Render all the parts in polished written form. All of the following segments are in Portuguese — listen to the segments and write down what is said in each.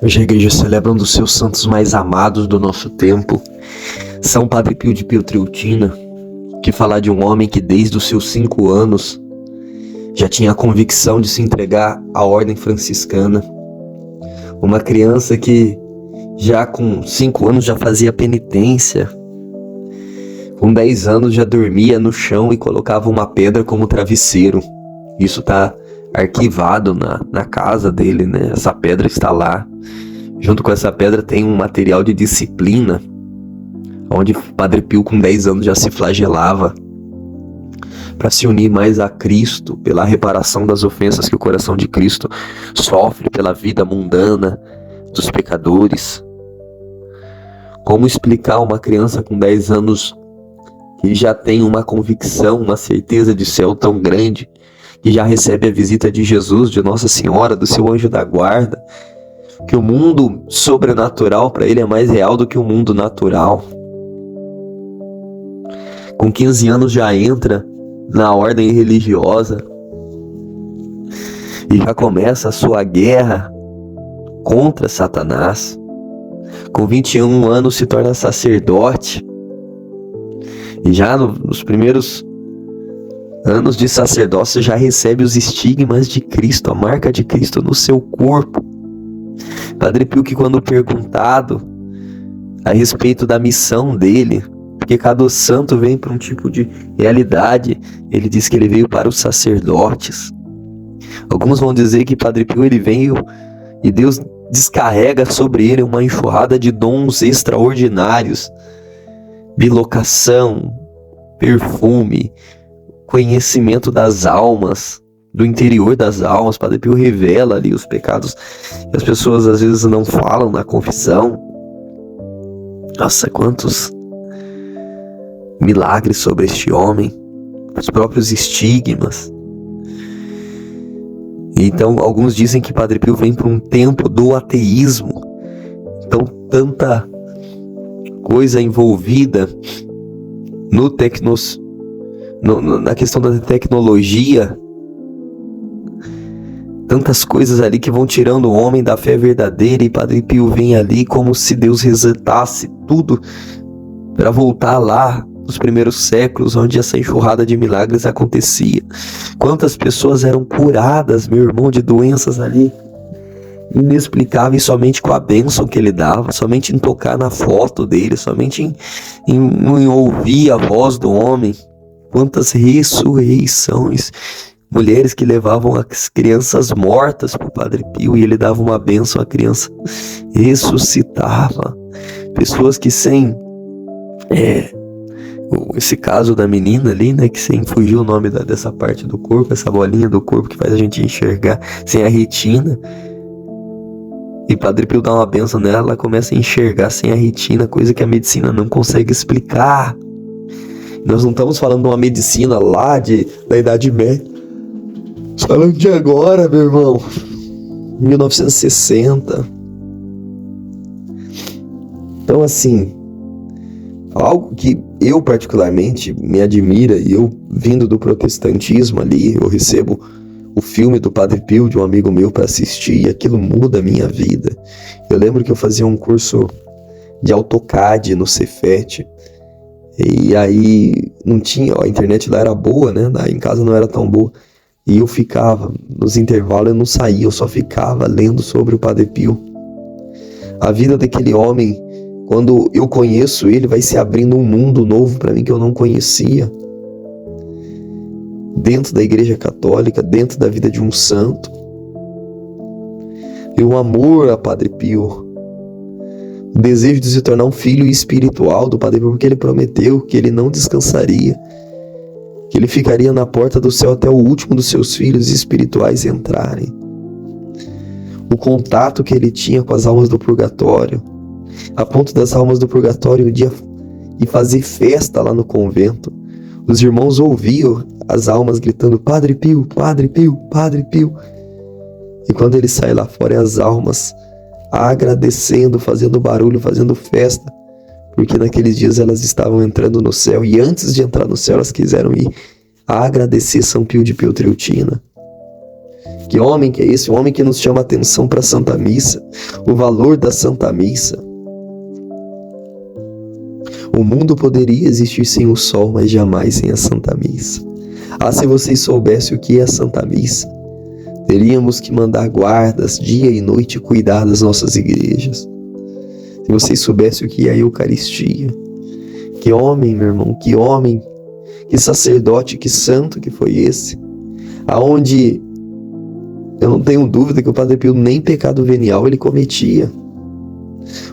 Hoje a igreja celebra um dos seus santos mais amados do nosso tempo, São Padre Pio de Pietrelcina, que fala de um homem que desde os seus 5 anos já tinha a convicção de se entregar à ordem franciscana. Uma criança que já com 5 anos já fazia penitência, com 10 anos já dormia no chão e colocava uma pedra como travesseiro. Isso está arquivado na casa dele, né? Essa pedra está lá. Junto com essa pedra tem um material de disciplina, onde Padre Pio com 10 anos já se flagelava para se unir mais a Cristo, pela reparação das ofensas que o coração de Cristo sofre pela vida mundana dos pecadores. Como explicar uma criança com 10 anos que já tem uma convicção, uma certeza de céu tão grande, que já recebe a visita de Jesus, de Nossa Senhora, do seu anjo da guarda, que o mundo sobrenatural para ele é mais real do que o mundo natural. Com 15 anos já entra na ordem religiosa e já começa a sua guerra contra Satanás. Com 21 anos se torna sacerdote e já nos primeiros anos de sacerdócio já recebe os estigmas de Cristo, a marca de Cristo no seu corpo. Padre Pio, que quando perguntado a respeito da missão dele, porque cada santo vem para um tipo de realidade, ele diz que ele veio para os sacerdotes. Alguns vão dizer que Padre Pio ele veio e Deus descarrega sobre ele uma enxurrada de dons extraordinários, bilocação, perfume, conhecimento das almas, do interior das almas. Padre Pio revela ali os pecados que as pessoas às vezes não falam na confissão. Nossa, quantos milagres sobre este homem, os próprios estigmas. Então alguns dizem que Padre Pio vem para um tempo do ateísmo. Então tanta coisa envolvida na questão da tecnologia, tantas coisas ali que vão tirando o homem da fé verdadeira, e Padre Pio vem ali como se Deus resetasse tudo para voltar lá nos primeiros séculos, onde essa enxurrada de milagres acontecia. Quantas pessoas eram curadas, meu irmão, de doenças ali inexplicáveis, somente com a bênção que ele dava, somente em tocar na foto dele, somente em ouvir a voz do homem. Quantas ressurreições, mulheres que levavam as crianças mortas para o Padre Pio e ele dava uma bênção, a criança ressuscitava. Pessoas que sem esse caso da menina ali, né, que sem fugir o nome dessa parte do corpo, essa bolinha do corpo que faz a gente enxergar, sem a retina, e Padre Pio dá uma bênção nela, ela começa a enxergar sem a retina, coisa que a medicina não consegue explicar. Nós não estamos falando de uma medicina lá da Idade Média, estamos falando de agora, meu irmão, 1960. Então assim, algo que eu particularmente me admira, e eu vindo do protestantismo ali, eu recebo o filme do Padre Pio de um amigo meu para assistir, e aquilo muda a minha vida. Eu lembro que eu fazia um curso de AutoCAD no Cefet, e aí não tinha, a internet lá era boa, né? Lá em casa não era tão boa, e eu ficava, nos intervalos eu não saía, eu só ficava lendo sobre o Padre Pio. A vida daquele homem, quando eu conheço ele, vai se abrindo um mundo novo para mim que eu não conhecia. Dentro da Igreja Católica, dentro da vida de um santo. E um amor a Padre Pio. O desejo de se tornar um filho espiritual do Padre Pio, porque ele prometeu que ele não descansaria, que ele ficaria na porta do céu até o último dos seus filhos espirituais entrarem. O contato que ele tinha com as almas do purgatório, a ponto das almas do purgatório um dia ir fazer festa lá no convento. Os irmãos ouviam as almas gritando: Padre Pio, Padre Pio, Padre Pio. E quando ele sai lá fora, as almas agradecendo, fazendo barulho, fazendo festa, porque naqueles dias elas estavam entrando no céu, e antes de entrar no céu elas quiseram ir a agradecer São Pio de Pietrelcina. Que homem que é esse? Um homem que nos chama a atenção para a Santa Missa, o valor da Santa Missa. O mundo poderia existir sem o sol, mas jamais sem a Santa Missa. Ah, se vocês soubessem o que é a Santa Missa, teríamos que mandar guardas dia e noite cuidar das nossas igrejas. Se vocês soubessem o que é a Eucaristia, que homem, meu irmão, que homem, que sacerdote, que santo que foi esse, aonde eu não tenho dúvida que o Padre Pio nem pecado venial ele cometia.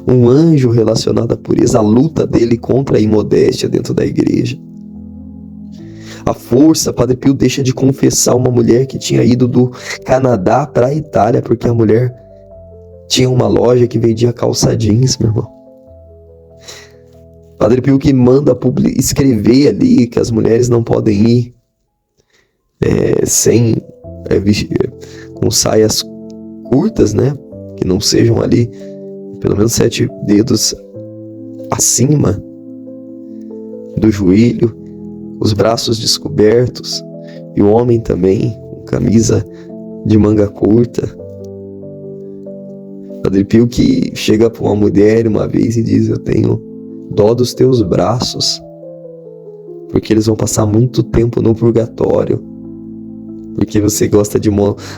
Um anjo relacionado à pureza, a luta dele contra a imodéstia dentro da igreja. A força, Padre Pio deixa de confessar uma mulher que tinha ido do Canadá para a Itália, porque a mulher tinha uma loja que vendia calça jeans, meu irmão. Padre Pio que manda escrever ali que as mulheres não podem ir com saias curtas, né? Que não sejam ali pelo menos 7 dedos acima do joelho, os braços descobertos, e o homem também com camisa de manga curta. Padre Pio que chega para uma mulher uma vez e diz: eu tenho dó dos teus braços, porque eles vão passar muito tempo no purgatório, porque você gosta de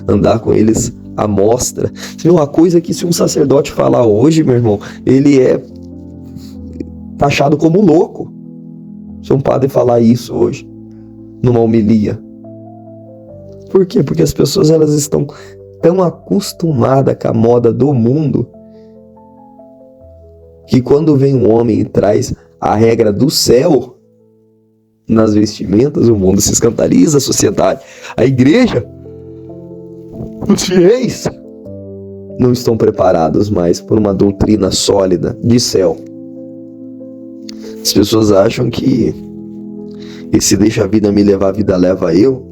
andar com eles à mostra. Você vê uma coisa que se um sacerdote falar hoje, meu irmão, ele é taxado como louco. Se um padre falar isso hoje, numa homilia. Por quê? Porque as pessoas elas estão tão acostumadas com a moda do mundo, que quando vem um homem e traz a regra do céu nas vestimentas, o mundo se escandaliza, a sociedade, a igreja, os fiéis não estão preparados mais por uma doutrina sólida de céu. As pessoas acham que esse deixa a vida me levar, a vida leva eu.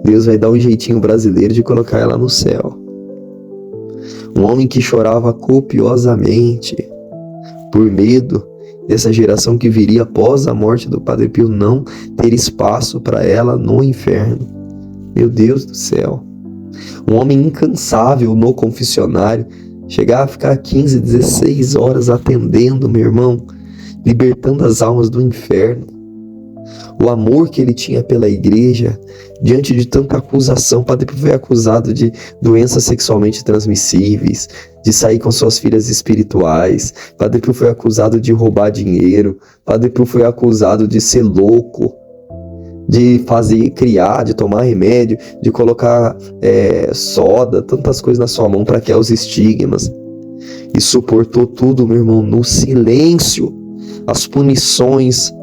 Deus vai dar um jeitinho brasileiro de colocar ela no céu. Um homem que chorava copiosamente por medo dessa geração que viria após a morte do Padre Pio não ter espaço para ela no inferno. Meu Deus do céu. Um homem incansável no confessionário, chegar a ficar 15, 16 horas atendendo, meu irmão, libertando as almas do inferno. O amor que ele tinha pela igreja, diante de tanta acusação. Padre Pio foi acusado de doenças sexualmente transmissíveis, de sair com suas filhas espirituais. Padre Pio foi acusado de roubar dinheiro. Padre Pio foi acusado de ser louco, de criar, de tomar remédio, de colocar soda, tantas coisas na sua mão para que os estigmas. E suportou tudo, meu irmão, no silêncio. As punições,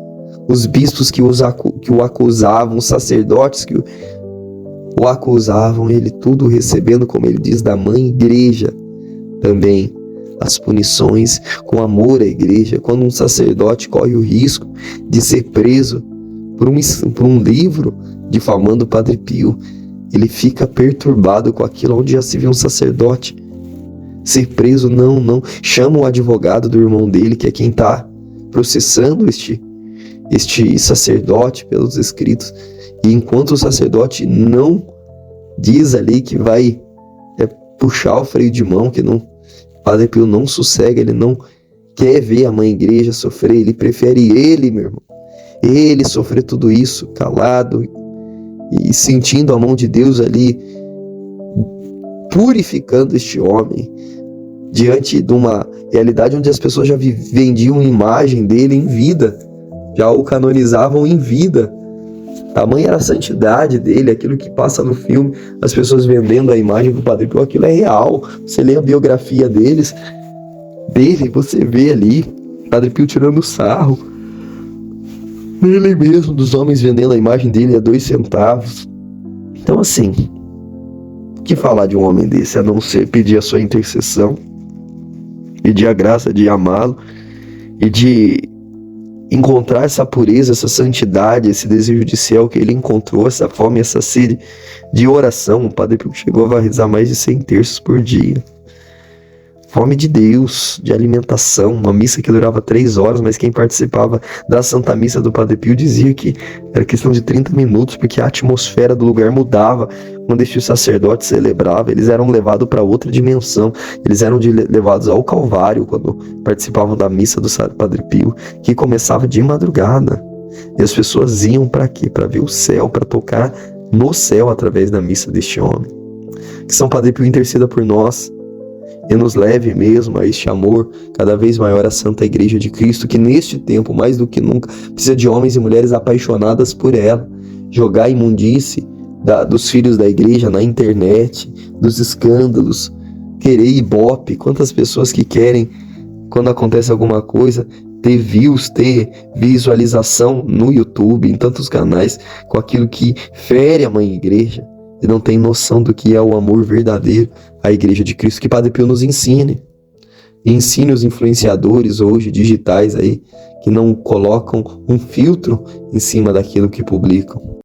os bispos que o acusavam, os sacerdotes que o acusavam, ele tudo recebendo, como ele diz, da mãe igreja. Também as punições com amor à igreja. Quando um sacerdote corre o risco de ser preso por um livro difamando o Padre Pio, ele fica perturbado com aquilo. Onde já se viu um sacerdote ser preso? Não. Chama o advogado do irmão dele, que é quem está processando este sacerdote pelos escritos. E enquanto o sacerdote não diz ali que vai puxar o freio de mão, que não, Padre Pio não sossega, ele não quer ver a mãe igreja sofrer, ele prefere ele, meu irmão, ele sofrer tudo isso calado e sentindo a mão de Deus ali purificando este homem diante de uma realidade onde as pessoas já vendiam imagem dele em vida, já o canonizavam em vida. Tamanha era a santidade dele, aquilo que passa no filme, as pessoas vendendo a imagem do Padre Pio, aquilo é real. Você lê a biografia dele, você vê ali Padre Pio tirando sarro nele mesmo, dos homens vendendo a imagem dele a 2 centavos. Então assim, o que falar de um homem desse, a não ser pedir a sua intercessão, pedir a graça de amá-lo e de encontrar essa pureza, essa santidade, esse desejo de céu que ele encontrou, essa fome, essa sede de oração. O Padre Pio chegou a rezar mais de 100 terços por dia. fome de Deus, de alimentação, uma missa que durava 3 horas, mas quem participava da Santa Missa do Padre Pio dizia que era questão de 30 minutos, porque a atmosfera do lugar mudava quando este sacerdote celebrava. Eles eram levados para outra dimensão, eles eram levados ao Calvário quando participavam da missa do Padre Pio, que começava de madrugada. E as pessoas iam para quê? Para ver o céu, para tocar no céu através da missa deste homem. Que São Padre Pio interceda por nós e nos leve mesmo a este amor cada vez maior à Santa Igreja de Cristo, que neste tempo, mais do que nunca, precisa de homens e mulheres apaixonadas por ela. Jogar a imundície dos filhos da igreja na internet, dos escândalos, querer ibope. Quantas pessoas que querem, quando acontece alguma coisa, ter views, ter visualização no YouTube, em tantos canais, com aquilo que fere a Mãe Igreja, e não tem noção do que é o amor verdadeiro à Igreja de Cristo. Que Padre Pio nos ensine. E ensine os influenciadores hoje, digitais aí, que não colocam um filtro em cima daquilo que publicam.